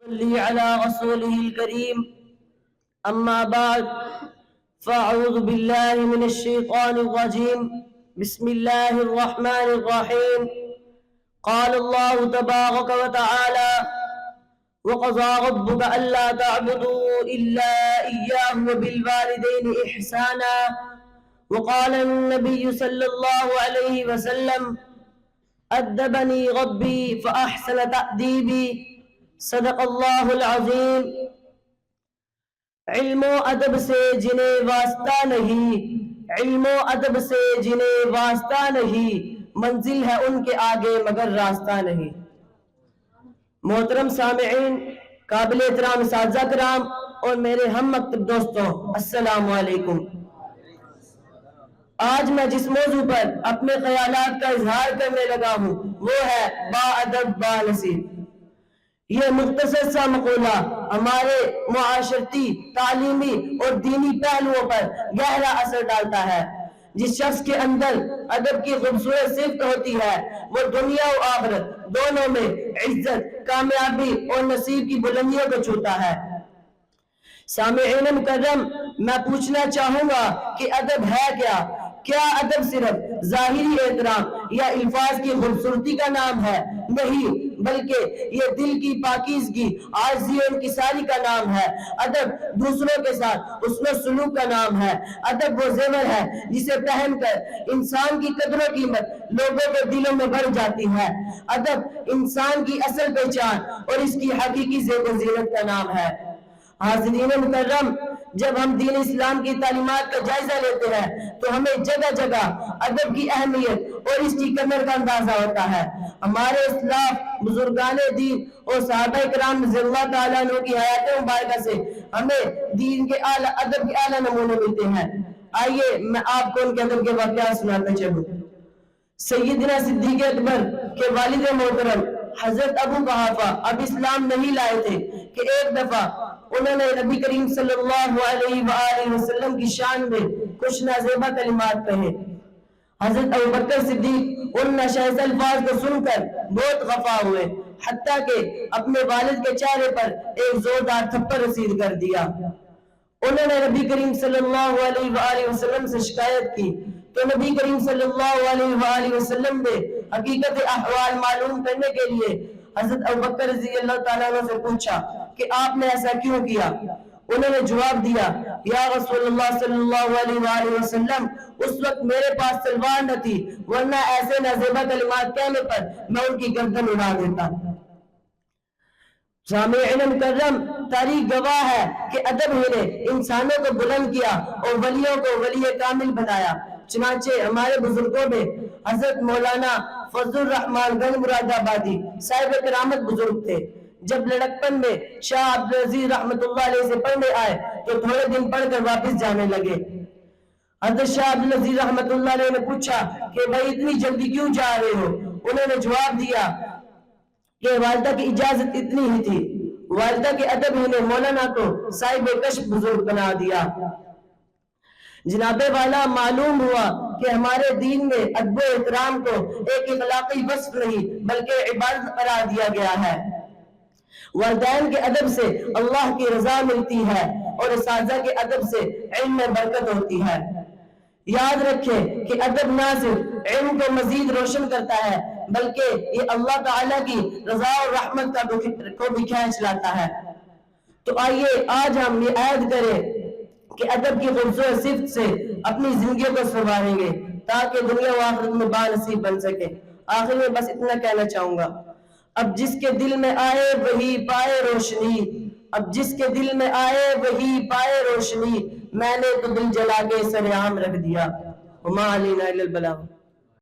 صلی علی رسولہ الکریم اما بعد فاعوذ باللہ من الشیطان الرجیم بسم اللہ الرحمن الرحیم قال اللہ تبارک وتعالی وقضى ربك ألا تعبدوا إلا إياه وبالوالدين إحسانا وقال النبي صلى الله عليه وسلم أدبني ربي فأحسن تأديبي صدق اللہ العظیم۔ علم و ادب سے جنہیں واسطہ نہیں، علم و ادب سے جنہیں واسطہ نہیں، منزل ہے ان کے آگے مگر راستہ نہیں۔ محترم سامعین، قابل احترام اساتذہ کرام اور میرے ہم مکتب دوستوں، السلام علیکم۔ آج میں جس موضوع پر اپنے خیالات کا اظہار کرنے لگا ہوں وہ ہے با ادب با نصیب۔ یہ مختصر سا مقولہ ہمارے معاشرتی، تعلیمی اور دینی پہلوؤں پر گہرا اثر ڈالتا ہے۔ جس شخص کے اندر ادب کی خوبصورت صفت ہوتی ہے وہ دنیا و آخرت دونوں میں عزت، کامیابی اور نصیب کی بلندیوں کو چھوتا ہے۔ سامعین مکرم، میں پوچھنا چاہوں گا کہ ادب ہے کیا؟ کیا ادب صرف ظاہری احترام یا الفاظ کی خوبصورتی کا نام ہے؟ نہیں، بلکہ یہ دل کی پاکیزگی، عاجزی اور انکساری کا نام ہے۔ ادب دوسروں کے ساتھ حسن و سلوک کا نام ہے۔ ادب وہ زیور ہے جسے پہن کر انسان کی قدر و قیمت لوگوں کے دلوں میں بڑھ جاتی ہے۔ ادب انسان کی اصل پہچان اور اس کی حقیقی زیب و زینت کا نام ہے۔ حاضرین مکرم، جب ہم دین اسلام کی تعلیمات کا جائزہ لیتے ہیں تو ہمیں جگہ جگہ ادب کی اہمیت اور اس کی قدر کا اندازہ ہوتا ہے۔ ہمارے اسلاف، بزرگان دین اور صحابہ کرام رضی اللہ تعالیٰ عنہ کی حیات مبارکہ سے ہمیں دین کے ادب کے اعلیٰ نمونے ملتے ہیں۔ آئیے میں آپ کو ان کے ادب کے واقعات سناتا چلوں۔ سیدنا صدیق اکبر کے والد محترم حضرت ابو قحافہ اب اسلام نہیں لائے تھے کہ ایک دفعہ انہوں نے نبی کریم صلی اللہ علیہ وآلہ وسلم کی شان میں کچھ نازیبہ کلمات کہے۔ حضرت ابوبکر صدیق ان ناشائستہ الفاظ کو سن کر بہت خفا ہوئے، حتیٰ کہ اپنے والد کے چہرے پر ایک زوردار تھپڑ رسید کر دیا۔ انہوں نے نبی کریم صلی اللہ علیہ وآلہ وسلم سے شکایت کی تو نبی کریم صلی اللہ علیہ وآلہ وسلم نے حقیقت احوال معلوم کرنے کے لیے حضرت ابوبکر رضی اللہ تعالیٰ عنہ سے پوچھا کہ آپ نے ایسا کیوں کیا؟ انہوں نے جواب دیا، یا رسول اللہ صلی اللہ علیہ وآلہ وسلم، اس وقت میرے پاس تلوار نہ تھی، ورنہ ایسے نازیبہ کلمات کہنے پر میں ان کی گردن اڑا دیتا۔ سامعین مکرم، تاریخ گواہ ہے کہ ادب ہی نے انسانوں کو بلند کیا اور ولیوں کو ولی کامل بنایا۔ چنانچہ ہمارے بزرگوں میں حضرت مولانا فضل الرحمان گنج مراد آبادی صاحب کرامت بزرگ تھے۔ جب لڑکپن میں شاہ عبدالعزیز رحمت اللہ علیہ سے پڑھنے آئے تو تھوڑے دن پڑھ کر واپس جانے لگے۔ حضرت شاہ عبدالعزیز رحمت اللہ علیہ نے پوچھا کہ بھائی اتنی جلدی کیوں جا رہے ہو؟ انہوں نے جواب دیا کہ والدہ کی اجازت اتنی ہی تھی۔ والدہ کے ادب ہی نے مولانا کو صاحب کشف بزرگ بنا دیا۔ جناب والا، معلوم ہوا کہ ہمارے دین میں ادب و احترام کو ایک اخلاقی وصف نہیں بلکہ عبادت قرار دیا گیا ہے۔ والدین کے ادب سے اللہ کی رضا ملتی ہے اور اساتذہ کے ادب سے علم میں برکت ہوتی ہے۔ یاد رکھیں کہ ادب نہ صرف علم کو مزید روشن کرتا ہے بلکہ یہ اللہ تعالیٰ کی رضا اور رحمت کو بھی کھینچ لاتا ہے۔ تو آئیے آج ہم یہ عہد کریں کہ ادب کی خوبصورت صفت سے اپنی زندگیوں کو سنواریں گے تاکہ دنیا و آخرت میں بانصیب بن سکے۔ آخر میں بس اتنا کہنا چاہوں گا، اب جس کے دل میں آئے وہی پائے روشنی، اب جس کے دل میں آئے وہی پائے روشنی، میں نے تو دل جلا کے سر عام رکھ دیا۔ وما علینا الا البلاغ۔